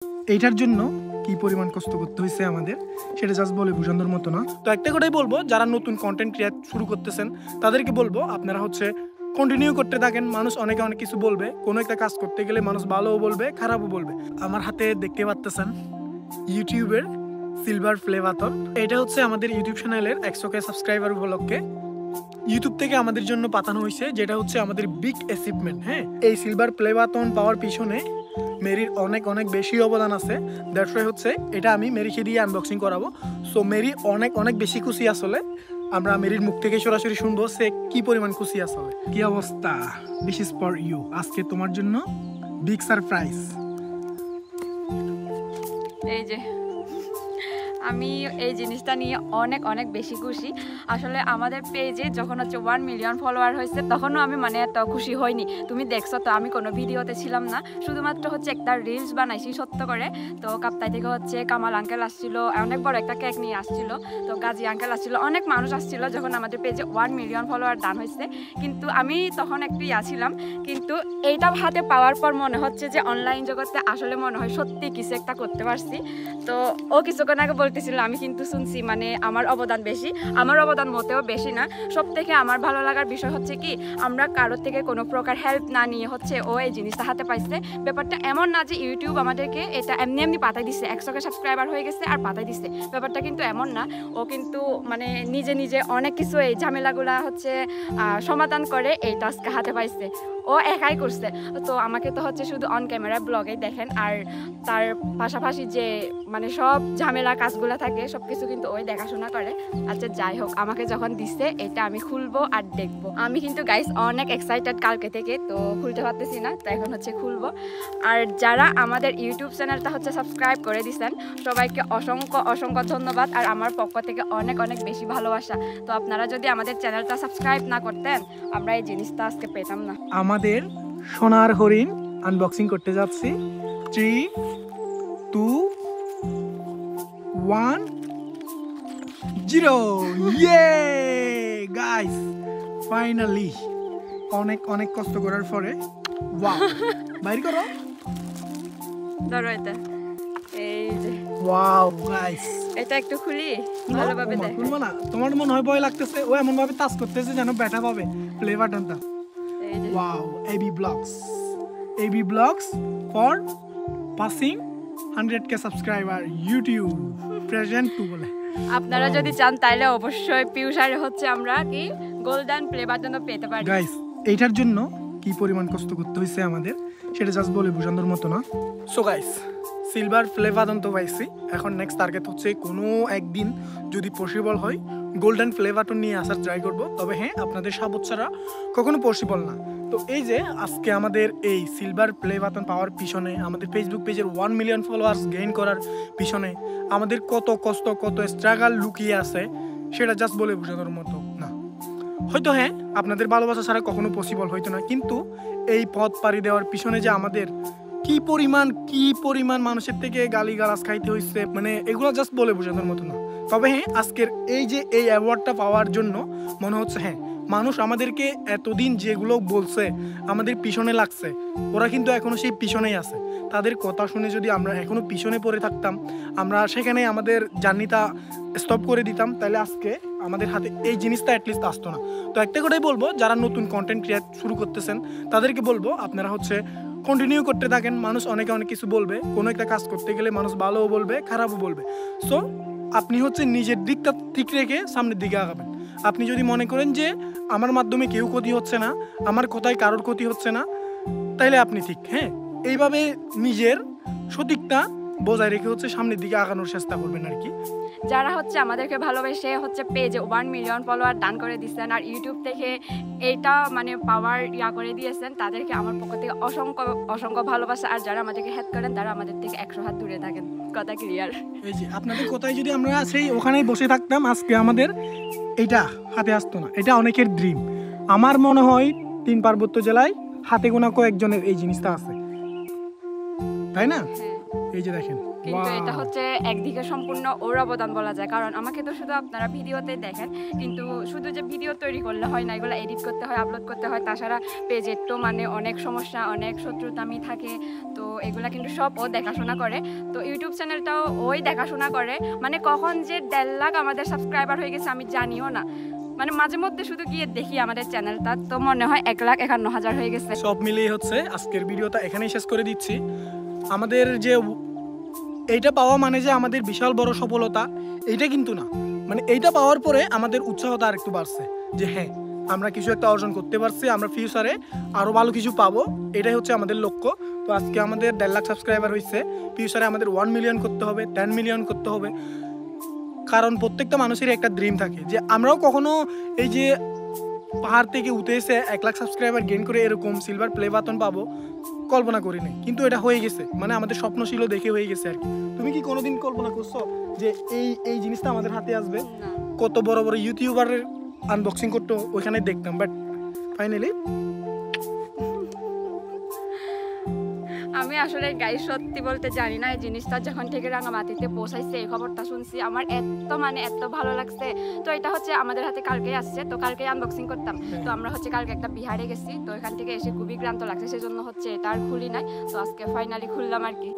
এইটার জন্য কি পরিমাণ কষ্ট করতে হয়েছে আমাদের সেটা জাস্ট বলে বোঝানোর মতো না। তো একটা কথাই বলবো, যারা নতুন কন্টেন্ট ক্রিয়েট শুরু করতেছেন তাদেরকে বলবো আপনারা কন্টিনিউ করতে থাকেন। মানুষ অনেকে অনেক কিছু বলবে, কোনো একটা কাজ করতে গেলে মানুষ ভালোও বলবে খারাপও বলবে। আমার হাতে দেখতে পাচ্ছেন ইউটিউবের সিলভার প্লে বাটন। এটা হচ্ছে আমাদের ইউটিউব চ্যানেলের 100K সাবস্ক্রাইবার উপলক্ষে ইউটিউব থেকে আমাদের জন্য পাঠানো হয়েছে, যেটা হচ্ছে আমাদের বিগ অ্যাচিভমেন্ট। হ্যাঁ, এই সিলভার প্লে বাটন পাওয়ার পিছনে মেরির অনেক অনেক বেশি অবদান আছে। দ্যাটস ওয়াই হচ্ছে এটা আমি মেরিকে দিয়ে আনবক্সিং করাবো। সো মেরি অনেক অনেক বেশি খুশি আসলে। আমরা মেরির মুখ থেকে সরাসরি শুনবো সে কি পরিমাণ খুশি আসলে। কি অবস্থা? This is for you. আজকে তোমার জন্য বিগ সারপ্রাইজ। এই যে আমি এই জিনিসটা নিয়ে অনেক অনেক বেশি খুশি। আসলে আমাদের পেজে যখন হচ্ছে 1 মিলিয়ন ফলোয়ার হয়েছে তখনও আমি এত খুশি হইনি। তুমি দেখছো তো, আমি কোনো ভিডিওতে ছিলাম না, শুধুমাত্র হচ্ছে একটা রিলস বানাইছি সত্য করে। তো কাপ্তাই থেকে হচ্ছে কামাল আঙ্কেল আসছিল, অনেক বড় একটা কেক নিয়ে আসছিল, তো গাজী আঙ্কেল আসছিল, অনেক মানুষ আসছিল যখন আমাদের পেজে 1 মিলিয়ন ফলোয়ার ডান হয়েছে। কিন্তু আমি তখন একটু ছিলাম, কিন্তু এইটা হাতে পাওয়ার পর মনে হচ্ছে যে অনলাইন জগতে আসলে মনে হয় সত্যি কিছু একটা করতে পারছি। তো ও কিছুক্ষণ আগে বলতেছিল, আমি কিন্তু শুনছি আমার অবদান বেশি। আমার অবদান মোটেও বেশি না। সব থেকে আমার ভালো লাগার বিষয় হচ্ছে কি, আমরা কারোর থেকে কোনো প্রকার হেল্প না নিয়ে হচ্ছে ও এই জিনিসটা হাতে পাইছে। ব্যাপারটা এমন না যে ইউটিউব আমাদেরকে এটা এমনি এমনি পাঠাই দিচ্ছে, 100K সাবস্ক্রাইবার হয়ে গেছে আর পাঠাই দিচ্ছে, ব্যাপারটা কিন্তু এমন না। ও কিন্তু নিজে নিজে অনেক কিছু এই ঝামেলাগুলা হচ্ছে সমাধান করে এই টাস্কটা হাতে পাইছে। ও একাই করছে। তো আমাকে তো হচ্ছে শুধু অন ক্যামেরা ব্লগেই দেখেন, আর তার পাশাপাশি যে সব ঝামেলা কাজগুলো থাকে সব কিছু কিন্তু ওই দেখাশোনা করে। আচ্ছা যাই হোক, আমাকে যখন দিচ্ছে এটা আমি খুলবো আর দেখবো। আমি কিন্তু গাইস অনেক এক্সাইটেড কালকে থেকে, তো খুলতে পারতেছি না, তো এখন হচ্ছে খুলবো। আর যারা আমাদের ইউটিউব চ্যানেলটা হচ্ছে সাবস্ক্রাইব করে দিচ্ছেন সবাইকে অসংখ্য অসংখ্য ধন্যবাদ, আর আমার পক্ষ থেকে অনেক অনেক বেশি ভালোবাসা। তো আপনারা যদি আমাদের চ্যানেলটা সাবস্ক্রাইব না করতেন আমরা এই জিনিসটা আজকে পেতাম না। আমাদের সোনার হরিণ আনবক্সিং করতে যাচ্ছি। 3, 2, 1, 0। ইয়ে গাইস, ফাইনালি অনেক অনেক কষ্ট করার পরে ওয়াও, বাইর করো। ধরো এটা, এই যে ওয়াও গাইস, এটা একটু খুলি ভালোভাবে দেখ। খুলবো না, তোমার মনে হয় ভয় লাগতেছে? ও এমন ভাবে টাচ করতেছে যেন ব্যাটা পাবে প্লে বাটনটা। Wow, AB Vlogs for passing 100K subscriber YouTube present two বলে। আপনারা যদি চান তাহলে অবশ্যই পিউষারে হচ্ছে আমরা কি গোল্ডেন প্লে বাটনও পেতে পারি। গাইস, এইটার জন্য কি পরিমাণ কষ্ট করতে হয়েছে আমাদের সেটা জাস্ট বলে বোঝানোর মতো না। So guys, silver play button তো পাইছি, এখন নেক্সট টার্গেট হচ্ছে কোনো একদিন যদি পসিবল হয় গোল্ডেন প্লে বাটন নিয়ে আসার ট্রাই করব। তবে হ্যাঁ, আপনাদের সাপোর্ট ছাড়া কখনো পসিবল না। তো এই যে আজকে আমাদের এই সিলভার প্লে বাটন পাওয়ার পিছনে, আমাদের ফেসবুক পেজের 1 মিলিয়ন ফলোয়ার্স গেইন করার পিছনে আমাদের কত কষ্ট, কত স্ট্রাগল লুকিয়ে আছে সেটা জাস্ট বলে বোঝানোর মতো না। হয়তো হ্যাঁ, আপনাদের ভালোবাসা ছাড়া কখনো পসিবল হইতো না, কিন্তু এই পথ পাড়ি দেওয়ার পিছনে যে আমাদের কি পরিমাণ মানুষের থেকে গালিগালাজ খাইতে হয়েছে, এগুলো জাস্ট বলে বোঝানোর মতো না। তবে হ্যাঁ, আজকের এই যে এই অ্যাওয়ার্ডটা পাওয়ার জন্য মনে হচ্ছে হ্যাঁ, মানুষ আমাদেরকে এতদিন যেগুলো বলছে আমাদের পিছনে লাগছে, ওরা কিন্তু এখনো সেই পিছনেই আছে। তাদের কথা শুনে যদি আমরা এখনো পিছনে পড়ে থাকতাম, আমরা সেখানে আমাদের জার্নিটা স্টপ করে দিতাম, তাহলে আজকে আমাদের হাতে এই জিনিসটা অ্যাটলিস্ট আসতো না। তো একটা কথাই বলবো, যারা নতুন কন্টেন্ট ক্রিয়েট শুরু করতেছেন তাদেরকে বলবো আপনারা কন্টিনিউ করতে থাকেন। মানুষ অনেকে অনেক কিছু বলবে, কোনো একটা কাজ করতে গেলে মানুষ ভালোও বলবে খারাপও বলবে। সো আপনি নিজের দিকটা ঠিক রেখে সামনের দিকে আগাবেন। আপনি যদি মনে করেন যে আমার মাধ্যমে কেউ ক্ষতি হচ্ছে না, আমার কথায় কারোর ক্ষতি হচ্ছে না, তাইলে আপনি ঠিক। হ্যাঁ, এইভাবে নিজের সঠিকটা বজায় রেখে সামনের দিকে আগানোর চেষ্টা করবেন আর কি। যারা আমাদেরকে ভালোবেসে পেজে 1 মিলিয়ন ফলোয়ার দান করে দিচ্ছেন আর ইউটিউব থেকে এইটা পাওয়ার করে দিয়েছেন, তাদেরকে আমার পক্ষ থেকে অসংখ্য অসংখ্য ভালোবাসা। আর যারা আমাদেরকে হেল্প করেন তারা আমাদের থেকে 100 হাত দূরে থাকেন। কথা ক্লিয়ার? এই যে আপনাদের কথায় যদি আমরা সেই ওখানেই বসে থাকতাম, আজকে আমাদের এটা হাতে আসতো না। এটা অনেকের ড্রিম। আমার মনে হয় 3 পার্বত্য জেলায় হাতে গোনা কয়েকজনের এই জিনিসটা আছে, তাই না? এই যে দেখেন, কিন্তু এটা Wow! হচ্ছে একদিকে সম্পূর্ণ ওর অবদান বলা যায়, কারণ আমাকে তো শুধু আপনারা ভিডিওতে দেখেন, কিন্তু শুধু যে ভিডিও তৈরি করলে হয় না, এগুলো এডিট করতে হয়, আপলোড করতে হয়, তাছাড়া পেজের তো মানে অনেক সমস্যা, অনেক শত্রুতামি থাকে, তো এগুলা কিন্তু সব ও দেখাশোনা করে। তো ইউটিউব চ্যানেলটাও ওই দেখাশোনা করে, মানে কখন যে 1.5 লাখ আমাদের সাবস্ক্রাইবার হয়ে গেছে আমি জানিও না, মানে মাঝে মধ্যে শুধু গিয়ে দেখি আমাদের চ্যানেলটা, তো মনে হয় 1,51,000 হয়ে গেছে। সব মিলিয়ে হচ্ছে আজকের ভিডিওটা এখানেই শেষ করে দিচ্ছি। আমাদের যে এইটা পাওয়া মানে যে আমাদের বিশাল বড় সফলতা, এইটা কিন্তু না। মানে এইটা পাওয়ার পরে আমাদের উৎসাহটা আর একটু বাড়ছে যে হ্যাঁ, আমরা কিছু একটা অর্জন করতে পারছি, আমরা ফিউচারে আরও ভালো কিছু পাবো, এটাই হচ্ছে আমাদের লক্ষ্য। তো আজকে আমাদের 1.5 লাখ সাবস্ক্রাইবার হয়েছে, ফিউচারে আমাদের 1 মিলিয়ন করতে হবে, 10 মিলিয়ন করতে হবে। কারণ প্রত্যেকটা মানুষেরই একটা ড্রিম থাকে যে আমরাও কখনো এই যে পাহাড় থেকে উঠে এসে 1 লাখ সাবস্ক্রাইবার গেইন করে এরকম সিলভার প্লে বাটন পাবো কল্পনা করি নাই, কিন্তু এটা হয়ে গেছে, মানে আমাদের স্বপ্ন ছিল দেখে হয়ে গেছে আর কি। তুমি কি কোনোদিন কল্পনা করছো যে এই জিনিসটা আমাদের হাতে আসবে? না। কত বড় বড় ইউটিউবারের আনবক্সিং করতো ওইখানে দেখতাম, বাট ফাইনালি আমি আসলে গাইস সত্যি বলতে জানি না, এই জিনিসটা যখন থেকে রাঙামাটিতে পৌঁছাইছে এই খবরটা শুনছি আমার এত ভালো লাগছে। তো এটা হচ্ছে আমাদের হাতে কালকেই আসছে, তো কালকে আনবক্সিং করতাম। তো আমরা হচ্ছে কালকে একটা বিহারে গেছি, তো এখান থেকে এসে খুবই ক্লান্ত লাগছে, সেজন্য হচ্ছে এটা আর খুলি নাই। তো আজকে ফাইনালি খুললাম আর কি।